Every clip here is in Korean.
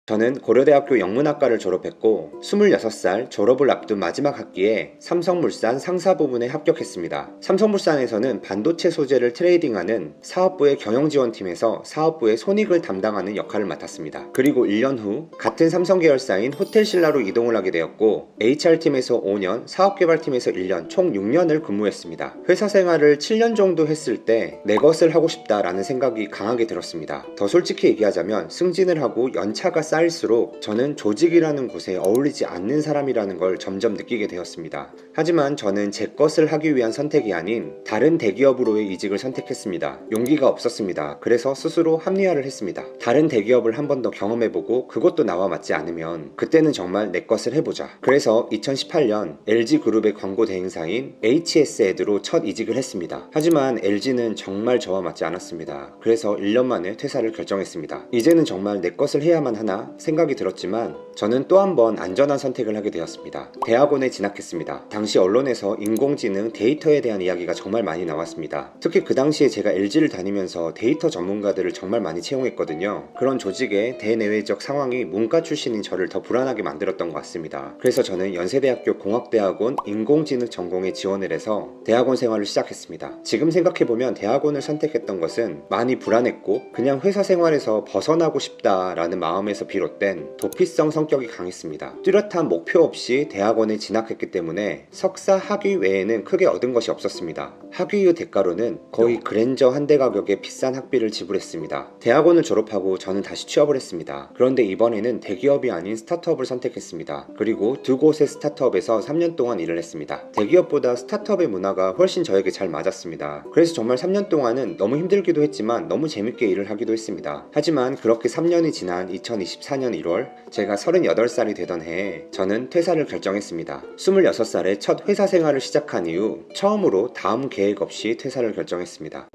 저는 고려대학교 영문학과를 졸업했고 26살 졸업을 앞둔 마지막 학기에 삼성물산 상사 부문에 합격했습니다. 삼성물산에서는 반도체 소재를 트레이딩하는 사업부의 경영지원팀에서 사업부의 손익을 담당하는 역할을 맡았습니다. 그리고 1년 후 같은 삼성 계열사인 호텔신라로 이동을 하게 되었고 HR팀에서 5년, 사업개발팀에서 1년, 총 6년을 근무했습니다. 회사 생활을 7년 정도 했을 때 내 것을 하고 싶다라는 생각이 강하게 들었습니다. 더 솔직히 얘기하자면 승진을 하고 연차가 쌓일수록 저는 조직이라는 곳에 어울리지 않는 사람이라는 걸 점점 느끼게 되었습니다. 하지만 저는 제 것을 하기 위한 선택이 아닌 다른 대기업으로의 이직을 선택했습니다. 용기가 없었습니다. 그래서 스스로 합리화를 했습니다. 다른 대기업을 한 번 더 경험해보고 그것도 나와 맞지 않으면 그때는 정말 내 것을 해보자. 그래서 2018년 LG그룹의 광고 대행사인 HS에드로 첫 이직을 했습니다. 하지만 LG는 정말 저와 맞지 않았습니다. 그래서 1년 만에 퇴사를 결정했습니다. 이제는 정말 내 것을 해야만 하나 생각이 들었지만 저는 또 한 번 안전한 선택을 하게 되었습니다. 대학원에 진학했습니다. 당시 언론에서 인공지능, 데이터에 대한 이야기가 정말 많이 나왔습니다. 특히 그 당시에 제가 LG를 다니면서 데이터 전문가들을 정말 많이 채용했거든요. 그런 조직의 대내외적 상황이 문과 출신인 저를 더 불안하게 만들었던 것 같습니다. 그래서 저는 연세대학교 공학대학원 인공지능 전공에 지원을 해서 대학원 생활을 시작했습니다. 지금 생각해보면 대학원을 선택했던 것은 많이 불안했고 그냥 회사 생활에서 벗어나고 싶다라는 마음에서 비롯된 도피성 성격이 강했습니다. 뚜렷한 목표 없이 대학원에 진학했기 때문에 석사 학위 외에는 크게 얻은 것이 없었습니다. 학위 후 대가로는 거의 그랜저 한 대 가격의 비싼 학비를 지불했습니다. 대학원을 졸업하고 저는 다시 취업을 했습니다. 그런데 이번에는 대기업이 아닌 스타트업을 선택했습니다. 그리고 두 곳의 스타트업에서 3년 동안 일을 했습니다. 대기업보다 스타트업의 문화가 훨씬 저에게 잘 맞았습니다. 그래서 정말 3년 동안은 너무 힘들기도 했지만 너무 재밌게 일을 하기도 했습니다. 하지만 그렇게 3년이 지난 2024년 1월 제가 38살이 되던 해에 저는 퇴사를 결정했습니다. 26살에 첫 회사 생활을 시작한 이후 처음으로 다음 계획 없이 퇴사를 결정했습니다.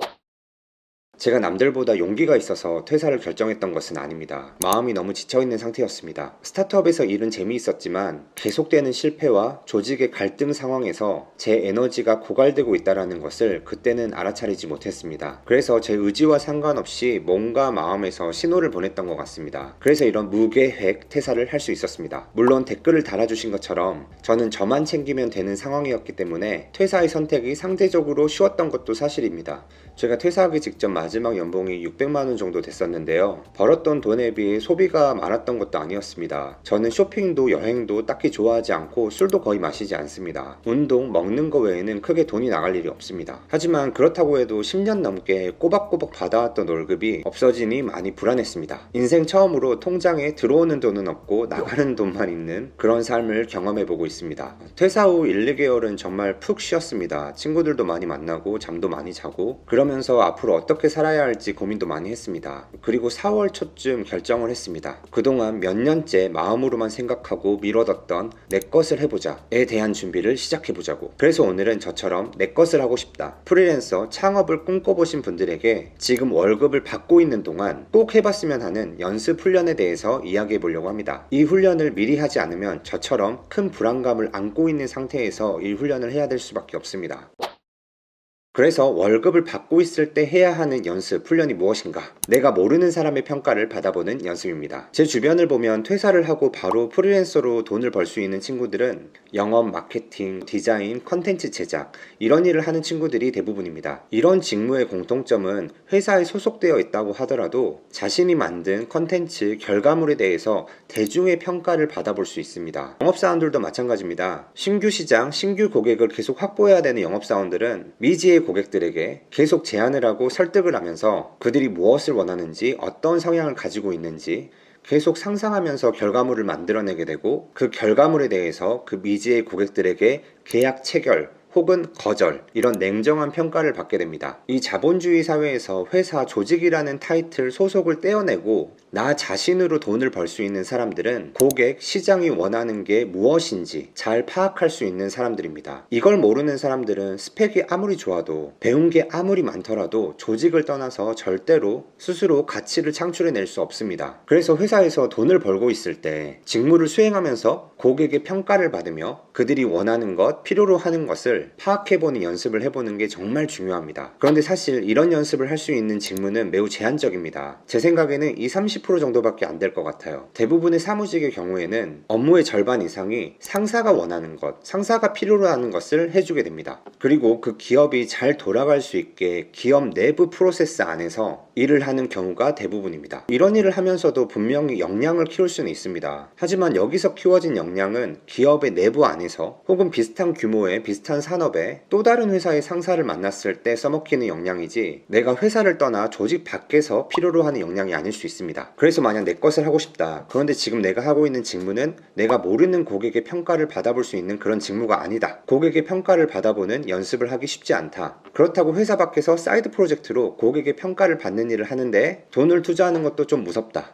제가 남들보다 용기가 있어서 퇴사를 결정했던 것은 아닙니다. 마음이 너무 지쳐있는 상태였습니다. 스타트업에서 일은 재미있었지만 계속되는 실패와 조직의 갈등 상황에서 제 에너지가 고갈되고 있다는 것을 그때는 알아차리지 못했습니다. 그래서 제 의지와 상관없이 몸과 마음에서 신호를 보냈던 것 같습니다. 그래서 이런 무계획 퇴사를 할 수 있었습니다. 물론 댓글을 달아주신 것처럼 저는 저만 챙기면 되는 상황이었기 때문에 퇴사의 선택이 상대적으로 쉬웠던 것도 사실입니다. 제가 퇴사하기 직전 마지막 연봉이 600만원 정도 됐었는데요. 벌었던 돈에 비해 소비가 많았던 것도 아니었습니다. 저는 쇼핑도 여행도 딱히 좋아하지 않고 술도 거의 마시지 않습니다. 운동, 먹는 거 외에는 크게 돈이 나갈 일이 없습니다. 하지만 그렇다고 해도 10년 넘게 꼬박꼬박 받아왔던 월급이 없어지니 많이 불안했습니다. 인생 처음으로 통장에 들어오는 돈은 없고 나가는 돈만 있는 그런 삶을 경험해보고 있습니다. 퇴사 후 1, 2개월은 정말 푹 쉬었습니다. 친구들도 많이 만나고 잠도 많이 자고 그러면서 앞으로 어떻게 살아야 할지 고민도 많이 했습니다. 그리고 4월 초쯤 결정을 했습니다. 그동안 몇 년째 마음으로만 생각하고 미뤄뒀던 내 것을 해보자에 대한 준비를 시작해보자고. 그래서 오늘은 저처럼 내 것을 하고 싶다, 프리랜서, 창업을 꿈꿔보신 분들에게 지금 월급을 받고 있는 동안 꼭 해봤으면 하는 연습 훈련에 대해서 이야기해보려고 합니다. 이 훈련을 미리 하지 않으면 저처럼 큰 불안감을 안고 있는 상태에서 이 훈련을 해야 될 수밖에 없습니다. 그래서 월급을 받고 있을 때 해야 하는 연습, 훈련이 무엇인가? 내가 모르는 사람의 평가를 받아보는 연습입니다. 제 주변을 보면 퇴사를 하고 바로 프리랜서로 돈을 벌 수 있는 친구들은 영업, 마케팅, 디자인, 컨텐츠 제작 이런 일을 하는 친구들이 대부분입니다. 이런 직무의 공통점은 회사에 소속되어 있다고 하더라도 자신이 만든 컨텐츠, 결과물에 대해서 대중의 평가를 받아볼 수 있습니다. 영업사원들도 마찬가지입니다. 신규 시장, 신규 고객을 계속 확보해야 되는 영업사원들은 미지의 고객들에게 계속 제안을 하고 설득을 하면서 그들이 무엇을 원하는지, 어떤 성향을 가지고 있는지 계속 상상하면서 결과물을 만들어내게 되고 그 결과물에 대해서 그 미지의 고객들에게 계약 체결 혹은 거절, 이런 냉정한 평가를 받게 됩니다. 이 자본주의 사회에서 회사, 조직이라는 타이틀, 소속을 떼어내고 나 자신으로 돈을 벌 수 있는 사람들은 고객, 시장이 원하는 게 무엇인지 잘 파악할 수 있는 사람들입니다. 이걸 모르는 사람들은 스펙이 아무리 좋아도, 배운 게 아무리 많더라도 조직을 떠나서 절대로 스스로 가치를 창출해낼 수 없습니다. 그래서 회사에서 돈을 벌고 있을 때 직무를 수행하면서 고객의 평가를 받으며 그들이 원하는 것, 필요로 하는 것을 직무를 파악해보는 연습을 해보는 게 정말 중요합니다. 그런데 사실 이런 연습을 할 수 있는 직무는 매우 제한적입니다. 제 생각에는 이 30% 정도밖에 안 될 것 같아요. 대부분의 사무직의 경우에는 업무의 절반 이상이 상사가 원하는 것, 상사가 필요로 하는 것을 해주게 됩니다. 그리고 그 기업이 잘 돌아갈 수 있게 기업 내부 프로세스 안에서 일을 하는 경우가 대부분입니다. 이런 일을 하면서도 분명히 역량을 키울 수는 있습니다. 하지만 여기서 키워진 역량은 기업의 내부 안에서 혹은 비슷한 규모의 비슷한 산업의 또 다른 회사의 상사를 만났을 때 써먹히는 역량이지, 내가 회사를 떠나 조직 밖에서 필요로 하는 역량이 아닐 수 있습니다. 그래서 만약 내 것을 하고 싶다, 그런데 지금 내가 하고 있는 직무는 내가 모르는 고객의 평가를 받아볼 수 있는 그런 직무가 아니다, 고객의 평가를 받아보는 연습을 하기 쉽지 않다, 그렇다고 회사 밖에서 사이드 프로젝트로 고객의 평가를 받는 일을 하는데 돈을 투자하는 것도 좀 무섭다,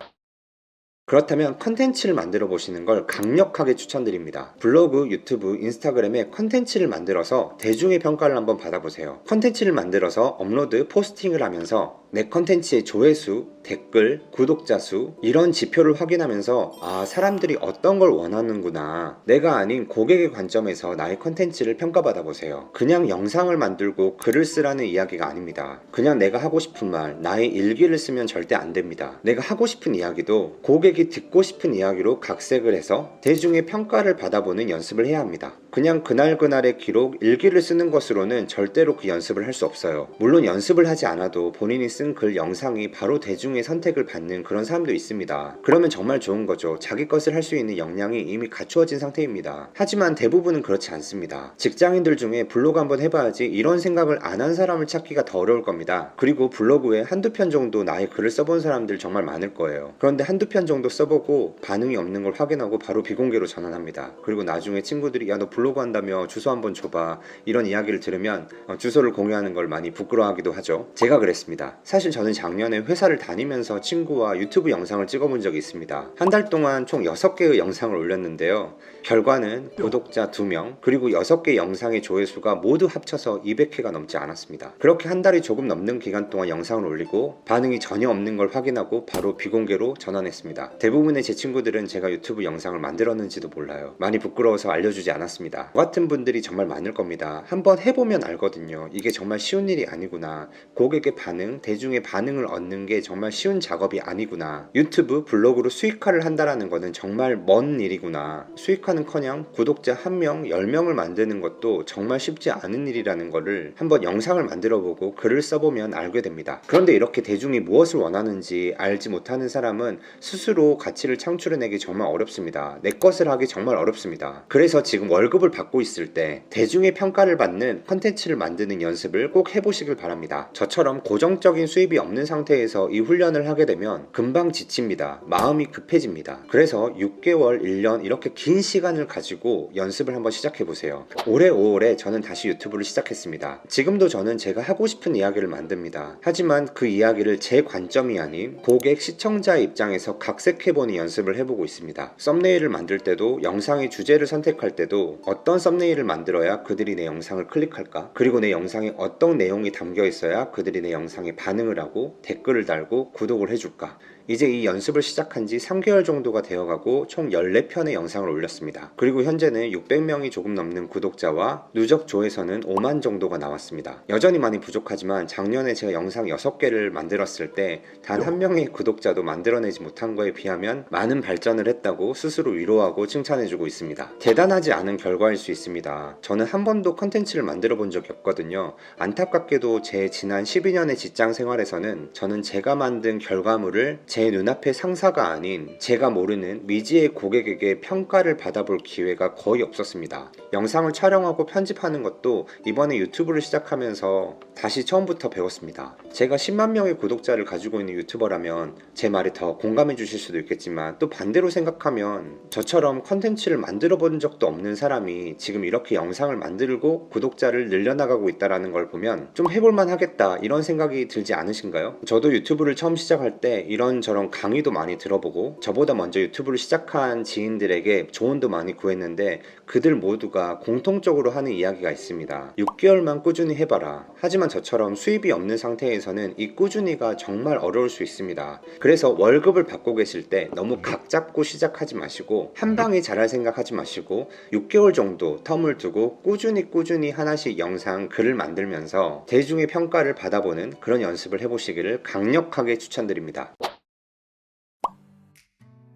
그렇다면 컨텐츠를 만들어 보시는 걸 강력하게 추천드립니다. 블로그, 유튜브, 인스타그램에 컨텐츠를 만들어서 대중의 평가를 한번 받아보세요. 컨텐츠를 만들어서 업로드, 포스팅을 하면서 내 컨텐츠의 조회수, 댓글, 구독자 수, 이런 지표를 확인하면서 사람들이 어떤 걸 원하는구나, 내가 아닌 고객의 관점에서 나의 컨텐츠를 평가받아 보세요. 그냥 영상을 만들고 글을 쓰라는 이야기가 아닙니다. 그냥 내가 하고 싶은 말, 나의 일기를 쓰면 절대 안 됩니다. 내가 하고 싶은 이야기도 고객이 듣고 싶은 이야기로 각색을 해서 대중의 평가를 받아보는 연습을 해야 합니다. 그냥 그날그날의 기록, 일기를 쓰는 것으로는 절대로 그 연습을 할 수 없어요. 물론 연습을 하지 않아도 본인이 쓴 글, 영상이 바로 대중의 선택을 받는 그런 사람도 있습니다. 그러면 정말 좋은 거죠. 자기 것을 할 수 있는 역량이 이미 갖추어진 상태입니다. 하지만 대부분은 그렇지 않습니다. 직장인들 중에 블로그 한번 해봐야지 이런 생각을 안 한 사람을 찾기가 더 어려울 겁니다. 그리고 블로그에 한두 편 정도 나의 글을 써본 사람들 정말 많을 거예요. 그런데 한두 편 정도 써보고 반응이 없는 걸 확인하고 바로 비공개로 전환합니다. 그리고 나중에 친구들이 야, 너 블로그 한다며 주소 한번 줘봐, 이런 이야기를 들으면 주소를 공유하는 걸 많이 부끄러워하기도 하죠. 제가 그랬습니다. 사실 저는 작년에 회사를 다니면서 친구와 유튜브 영상을 찍어본 적이 있습니다. 한 달 동안 총 6개의 영상을 올렸는데요. 결과는 구독자 2명, 그리고 6개 영상의 조회수가 모두 합쳐서 200회가 넘지 않았습니다. 그렇게 한 달이 조금 넘는 기간 동안 영상을 올리고 반응이 전혀 없는 걸 확인하고 바로 비공개로 전환했습니다. 대부분의 제 친구들은 제가 유튜브 영상을 만들었는지도 몰라요. 많이 부끄러워서 알려주지 않았습니다. 저 같은 분들이 정말 많을 겁니다. 한번 해보면 알거든요. 이게 정말 쉬운 일이 아니구나. 고객의 반응, 대중의 반응을 얻는 게 정말 쉬운 작업이 아니구나. 유튜브, 블로그로 수익화를 한다라는 거는 정말 먼 일이구나. 수익화는커녕 구독자 1명, 10명을 만드는 것도 정말 쉽지 않은 일이라는 거를 한번 영상을 만들어보고 글을 써보면 알게 됩니다. 그런데 이렇게 대중이 무엇을 원하는지 알지 못하는 사람은 스스로 가치를 창출해내기 정말 어렵습니다. 내 것을 하기 정말 어렵습니다. 그래서 지금 월급을 받고 있을 때 대중의 평가를 받는 컨텐츠를 만드는 연습을 꼭 해보시길 바랍니다. 저처럼 고정적인 수입이 없는 상태에서 이 훈련을 하게 되면 금방 지칩니다. 마음이 급해집니다. 그래서 6개월, 1년 이렇게 긴 시간을 가지고 연습을 한번 시작해보세요. 올해 5월에 저는 다시 유튜브를 시작했습니다. 지금도 저는 제가 하고 싶은 이야기를 만듭니다. 하지만 그 이야기를 제 관점이 아닌 고객, 시청자의 입장에서 각색해보는 연습을 해보고 있습니다. 썸네일을 만들 때도, 영상의 주제를 선택할 때도 어떤 썸네일을 만들어야 그들이 내 영상을 클릭할까? 그리고 내 영상에 어떤 내용이 담겨 있어야 그들이 내 영상에 반응을 하고 댓글을 달고 구독을 해줄까? 이제 이 연습을 시작한 지 3개월 정도가 되어가고 총 14편의 영상을 올렸습니다. 그리고 현재는 600명이 조금 넘는 구독자와 누적 조회선은 5만 정도가 나왔습니다. 여전히 많이 부족하지만 작년에 제가 영상 6개를 만들었을 때 단 한 명의 구독자도 만들어내지 못한 거에 비하면 많은 발전을 했다고 스스로 위로하고 칭찬해주고 있습니다. 대단하지 않은 결과일 수 있습니다. 저는 한 번도 컨텐츠를 만들어 본 적이 없거든요. 안타깝게도 제 지난 12년의 직장 생활에서는 저는 제가 만든 결과물을 제 눈앞의 상사가 아닌 제가 모르는 미지의 고객에게 평가를 받아볼 기회가 거의 없었습니다. 영상을 촬영하고 편집하는 것도 이번에 유튜브를 시작하면서 다시 처음부터 배웠습니다. 제가 10만 명의 구독자를 가지고 있는 유튜버라면 제 말이 더 공감해 주실 수도 있겠지만, 또 반대로 생각하면 저처럼 컨텐츠를 만들어 본 적도 없는 사람이 지금 이렇게 영상을 만들고 구독자를 늘려나가고 있다는 걸 보면 좀 해볼만 하겠다, 이런 생각이 들지 않으신가요? 저도 유튜브를 처음 시작할 때 이런 저처럼 강의도 많이 들어보고 저보다 먼저 유튜브를 시작한 지인들에게 조언도 많이 구했는데 그들 모두가 공통적으로 하는 이야기가 있습니다. 6개월만 꾸준히 해봐라. 하지만 저처럼 수입이 없는 상태에서는 이 꾸준히가 정말 어려울 수 있습니다. 그래서 월급을 받고 계실 때 너무 각 잡고 시작하지 마시고 한 방에 잘할 생각하지 마시고 6개월 정도 텀을 두고 꾸준히 하나씩 영상 글을 만들면서 대중의 평가를 받아보는 그런 연습을 해보시기를 강력하게 추천드립니다.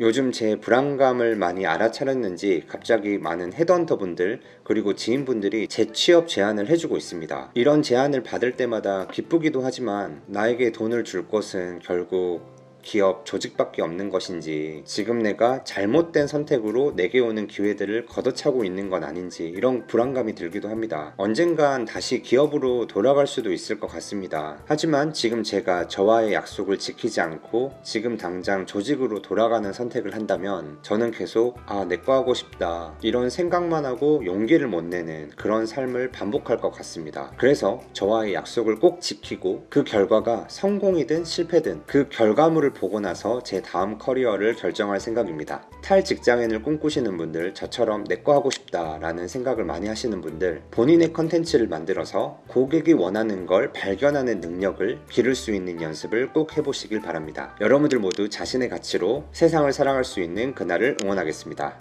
요즘 제 불안감을 많이 알아차렸는지 갑자기 많은 헤드헌터 분들 그리고 지인분들이 재취업 제안을 해주고 있습니다. 이런 제안을 받을 때마다 기쁘기도 하지만 나에게 돈을 줄 것은 결국 기업, 조직밖에 없는 것인지 지금 내가 잘못된 선택으로 내게 오는 기회들을 걷어차고 있는 건 아닌지 이런 불안감이 들기도 합니다. 언젠간 다시 기업으로 돌아갈 수도 있을 것 같습니다. 하지만 지금 제가 저와의 약속을 지키지 않고 지금 당장 조직으로 돌아가는 선택을 한다면 저는 계속 내거 하고 싶다 이런 생각만 하고 용기를 못 내는 그런 삶을 반복할 것 같습니다. 그래서 저와의 약속을 꼭 지키고 그 결과가 성공이든 실패든 그 결과물을 보고 나서 제 다음 커리어를 결정할 생각입니다. 탈직장인을 꿈꾸시는 분들, 저처럼 내거 하고 싶다 라는 생각을 많이 하시는 분들, 본인의 컨텐츠를 만들어서 고객이 원하는 걸 발견하는 능력을 기를 수 있는 연습을 꼭 해보시길 바랍니다. 여러분들 모두 자신의 가치로 세상을 살아갈 수 있는 그날을 응원하겠습니다.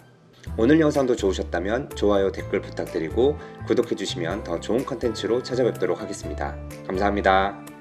오늘 영상도 좋으셨다면 좋아요, 댓글 부탁드리고 구독해주시면 더 좋은 컨텐츠로 찾아뵙도록 하겠습니다. 감사합니다.